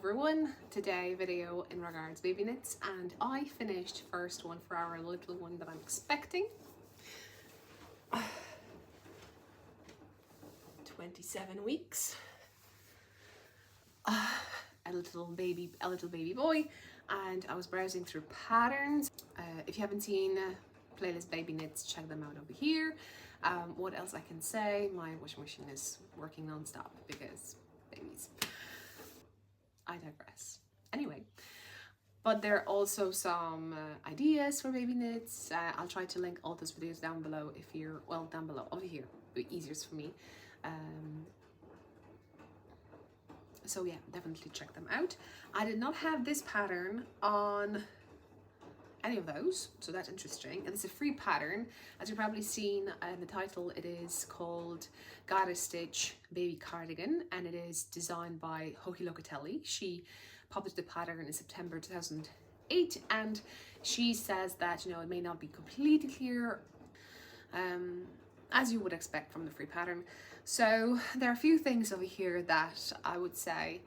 everyone, today video in regards to baby knits, and I finished first one for our little one that I'm expecting. 27 weeks. A little baby boy, and I was browsing through patterns. If you haven't seen playlist baby knits, check them out over here. What else I can say? My washing machine is working non-stop because babies. I digress. Anyway, but there are also some ideas for baby knits. I'll try to link all those videos down below if you're, well, down below, over here, the easiest for me. So yeah, definitely check them out. I did not have this pattern on any of those, so that's interesting. And it's a free pattern. As you've probably seen in the title, it is called Garter Stitch Baby Cardigan, and it is designed by Hoki Locatelli. She published the pattern in September 2008, and she says that, you know, it may not be completely clear, as you would expect from the free pattern. So there are a few things over here that I would say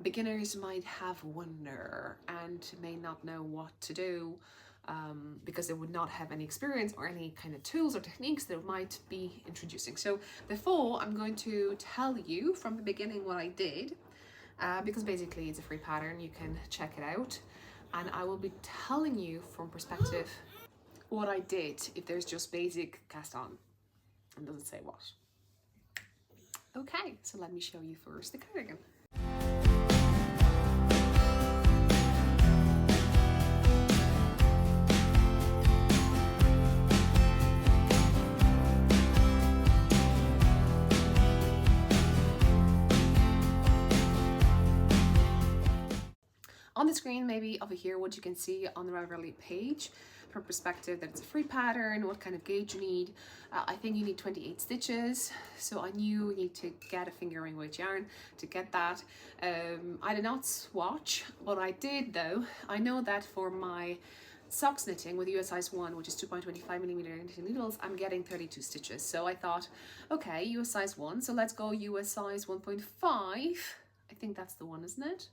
beginners might have wonder and may not know what to do, because they would not have any experience or any kind of tools or techniques that might be introducing. So before, I'm going to tell you from the beginning what I did, because basically it's a free pattern, you can check it out, and I will be telling you from perspective what I did if there's just basic cast on and doesn't say what. Okay, so let me show you first the cardigan. On the screen, maybe over here, what you can see on the RAVELRY page from perspective that it's a free pattern, what kind of gauge you need. I think you need 28 stitches, so I knew you need to get a fingering weight yarn to get that. I did not swatch. What I did though, I know that for my socks knitting with US size 1, which is 2.25mm knitting needles, I'm getting 32 stitches. So I thought, okay, US size 1, so let's go US size 1.5. I think that's the one, isn't it?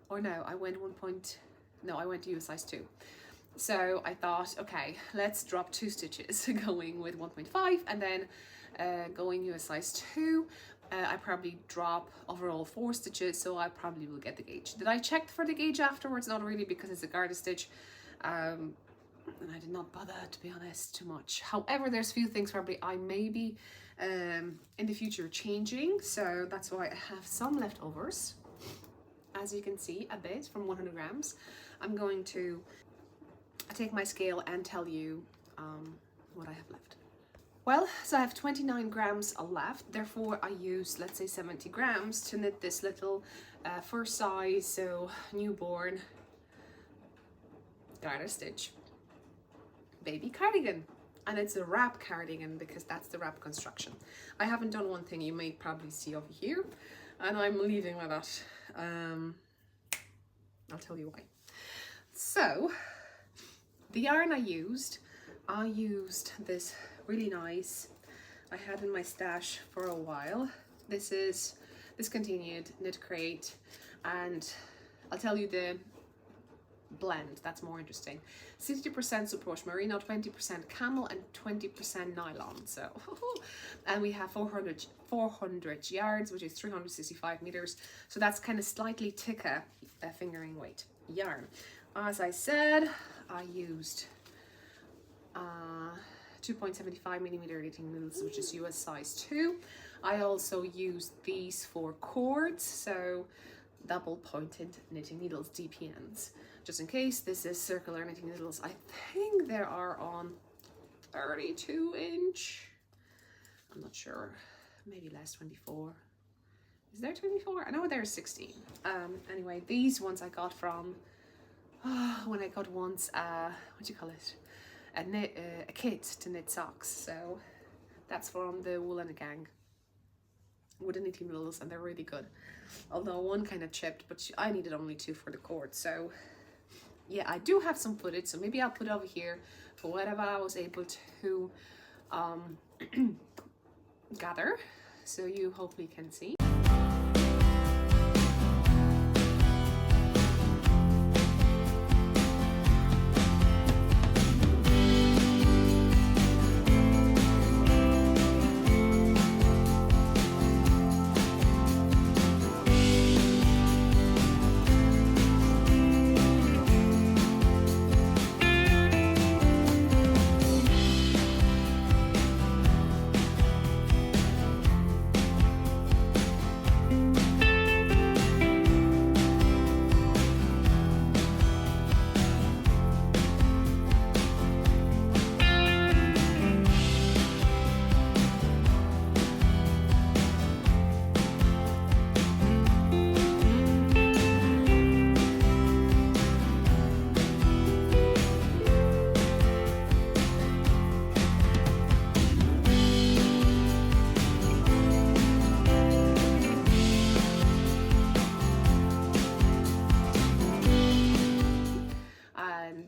Or no, I went I went to US size 2. So I thought, okay, let's drop 2 stitches going with 1.5, and then going US size 2. I probably drop overall 4 stitches, so I probably will get the gauge. Did I check for the gauge afterwards? Not really, because it's a garter stitch. And I did not bother, to be honest, too much. However, there's a few things probably I may be in the future changing, so that's why I have some leftovers. As you can see, a bit from 100 grams. I'm going to take my scale and tell you what I have left. Well, so I have 29 grams left, therefore I used, let's say, 70 grams to knit this little first size, so newborn garter stitch baby cardigan. And it's a wrap cardigan because that's the wrap construction. I haven't done one thing you may probably see over here, and I'm leaving with that. I'll tell you why. So the yarn I used this really nice, I had in my stash for a while. This is Discontinued Knit Crate, and I'll tell you the blend, that's more interesting. 60% Superwash Merino, 20% camel, and 20% nylon. So and we have 400 yards, which is 365 meters, so that's kind of slightly thicker fingering weight yarn. As I said, I used 2.75mm knitting needles, which is US size 2. I also used these for cords, so double pointed knitting needles, DPNs, just in case. This is circular knitting needles. I think there are on 32-inch. I'm not sure, maybe less, 24. Is there 24? I know there's 16. Anyway, these ones I got from when I got once what do you call it, a kit to knit socks. So that's from the Wool and a Gang with the knitting needles, and they're really good, although one kind of chipped, but I needed only 2 for the cord. So yeah, I do have some footage, so maybe I'll put it over here for whatever I was able to gather, so you hopefully can see.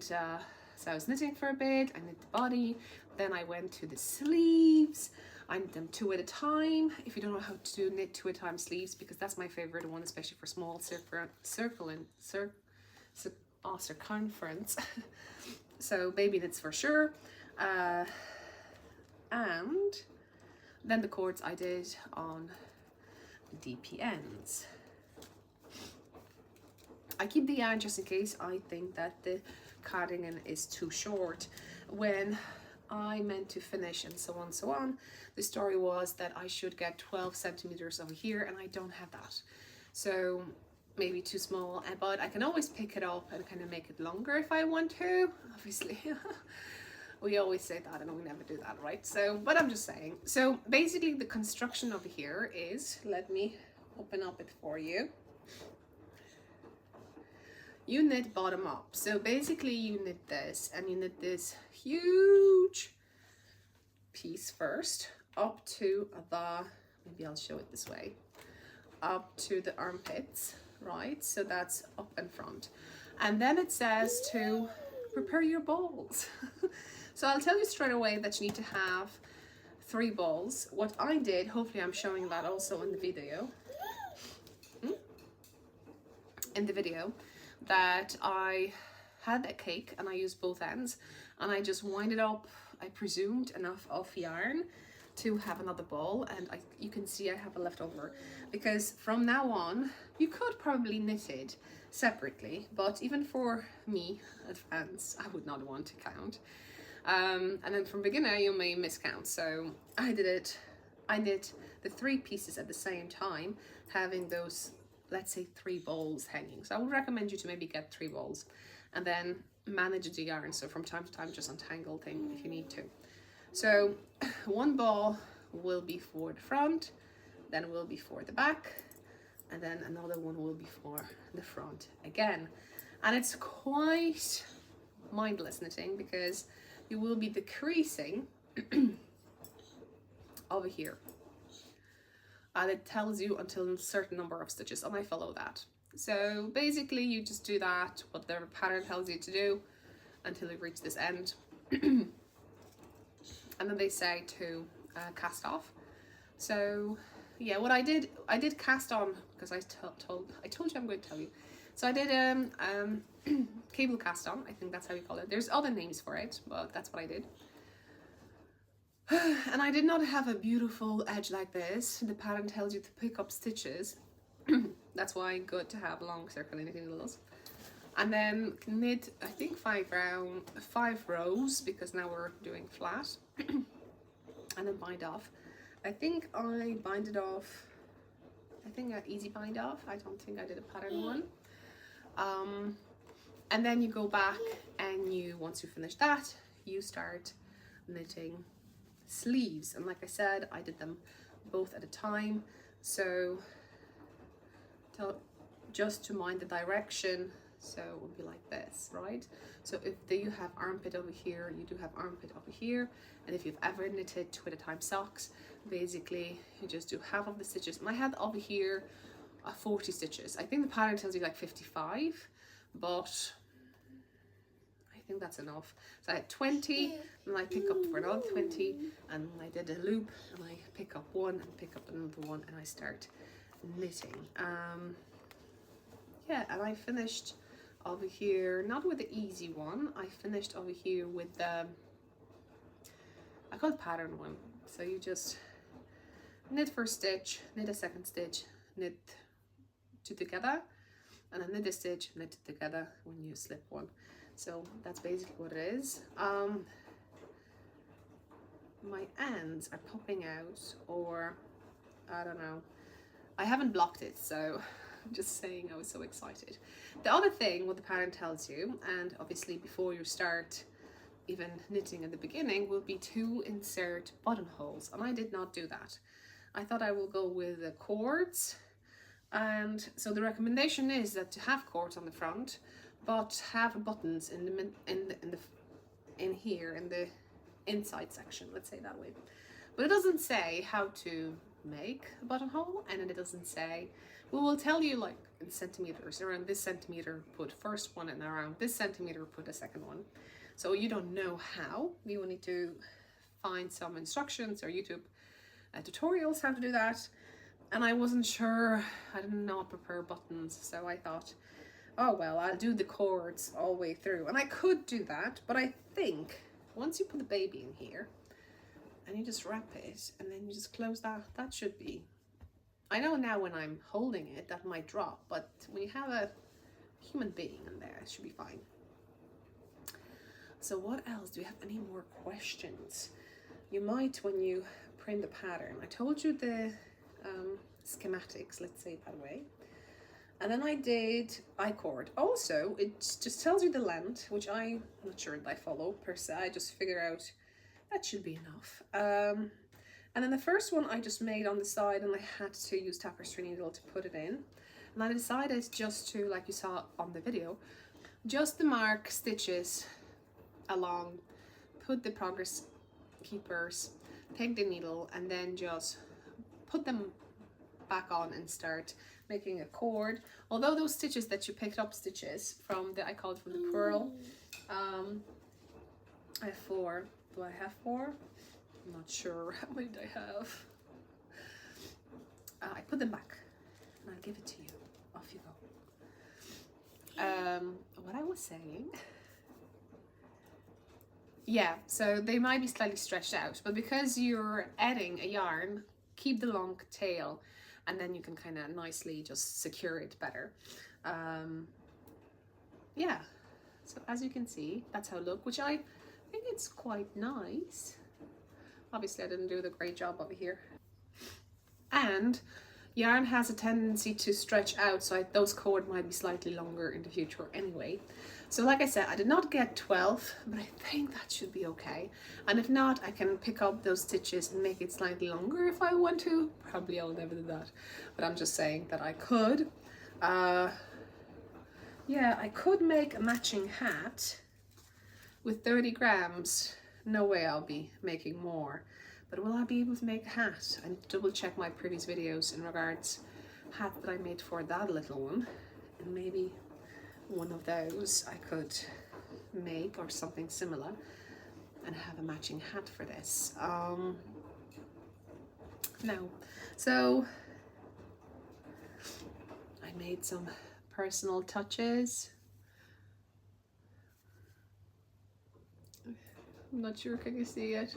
so I was knitting for a bit. I knit the body, then I went to the sleeves. I knit them 2 at a time. If you don't know how to knit 2 at a time sleeves, because that's my favorite one, especially for small circumference. So baby knits for sure. And then the cords I did on DPNs. I keep the yarn just in case I think that the cardigan is too short. When I meant to finish and so on, the story was that I should get 12 centimeters over here, and I don't have that. So maybe too small, but I can always pick it up and kind of make it longer if I want to, obviously. We always say that and we never do that, right? So, but I'm just saying. So basically the construction over here is, let me open up it for you. You knit bottom up. So basically you knit this, and you knit this huge piece first up to the, maybe I'll show it this way, up to the armpits, right? So that's up and front. And then it says to prepare your balls. So I'll tell you straight away that you need to have 3 balls. What I did, hopefully I'm showing that also in the video. In the video, that I had a cake and I used both ends, and I just winded up, I presumed, enough of yarn to have another ball, and you can see I have a leftover, because from now on you could probably knit it separately, but even for me advanced, I would not want to count. And then from beginner you may miscount. So I knit the 3 pieces at the same time, having those, let's say, 3 balls hanging. So I would recommend you to maybe get 3 balls and then manage the yarn. So from time to time just untangle things if you need to. So 1 ball will be for the front, then will be for the back, and then another one will be for the front again. And it's quite mindless knitting, because you will be decreasing over here. And it tells you until a certain number of stitches, and I follow that. So basically you just do that, whatever pattern tells you to do, until you reach this end. And then they say to cast off. So yeah, what I did cast on, because I told you I'm going to tell you. So I did cable cast on, I think that's how you call it. There's other names for it, but that's what I did. And I did not have a beautiful edge like this. The pattern tells you to pick up stitches. That's why it's good to have long circle knitting needles. And then knit, I think 5 rows, because now we're doing flat. And then bind off. I think I binded off, I think I easy bind off. I don't think I did a pattern one. And then you go back, and once you finish that, you start knitting sleeves. And like I said, I did them both at a time. So just to mind the direction, so it would be like this, right? So if you have armpit over here, you do have armpit over here. And if you've ever knitted 2 at a time socks, basically you just do half of the stitches. And I had over here 40 stitches. I think the pattern tells you like 55, but I think that's enough. So I had 20, and I pick up for another 20, and I did a loop, and I pick up 1 and pick up another 1, and I start knitting. Yeah, and I finished over here, not with the easy one, I finished over here with the, I call it pattern one. So you just knit first stitch, knit a second stitch, knit 2 together, and then knit a stitch, knit it together when you slip 1. So that's basically what it is. My ends are popping out, or I don't know. I haven't blocked it, so I'm just saying I was so excited. The other thing what the pattern tells you, and obviously before you start even knitting at the beginning, will be to insert buttonholes, and I did not do that. I thought I will go with the cords, and so the recommendation is that to have cords on the front, but have buttons in here in the inside section, let's say that way. But it doesn't say how to make a buttonhole, and it doesn't say. We will tell you like in centimeters, around this centimeter put first one, and around this centimeter put a second one. So you don't know how. You will need to find some instructions or YouTube tutorials how to do that. And I wasn't sure, I did not prepare buttons, so I thought, oh well, I'll do the cords all the way through. And I could do that, but I think once you put the baby in here and you just wrap it and then you just close that, that should be, I know now when I'm holding it that might drop, but when you have a human being in there, it should be fine. So what else? Do we have any more questions? You might when you print the pattern. I told you the schematics, let's say it that way. And then I did I-cord. Also, it just tells you the length, which I'm not sure that I follow per se. I just figure out that should be enough. And then the first one I just made on the side, and I had to use tapestry needle to put it in. And I decided just to, like you saw on the video, just to mark stitches along, put the progress keepers, take the needle, and then just put them back on and start making a cord. Although those stitches that you picked up stitches from the, I called from the purl, I have 4. Do I have 4? I'm not sure how many I have. I put them back and I'll give it to you. Off you go. What I was saying, yeah, so they might be slightly stretched out, but because you're adding a yarn, keep the long tail, and then you can kind of nicely just secure it better. Yeah, so as you can see, that's how it looks, which I think it's quite nice. Obviously I didn't do the great job over here. And yarn has a tendency to stretch out, so those cord might be slightly longer in the future anyway. So like I said, I did not get 12, but I think that should be okay. And if not, I can pick up those stitches and make it slightly longer if I want to. Probably I'll never do that, but I'm just saying that I could. Yeah, I could make a matching hat with 30 grams. No way I'll be making more. But will I be able to make a hat? I need to double check my previous videos in regards hat that I made for that little one. And maybe one of those I could make or something similar and have a matching hat for this. No. So I made some personal touches. I'm not sure, can you see it?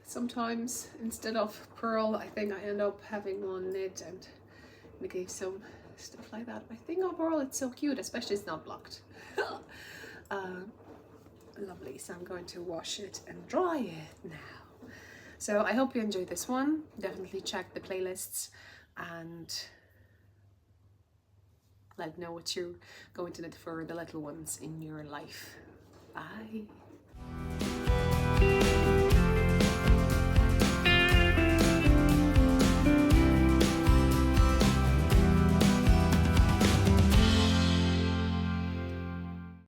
Sometimes instead of purl, I think I end up having one knit and we gave some stuff like that. I think overall it's so cute, especially it's not blocked. Lovely. So I'm going to wash it and dry it now. So I hope you enjoyed this one. Definitely check the playlists and let me know what you're going to knit for the little ones in your life. Bye.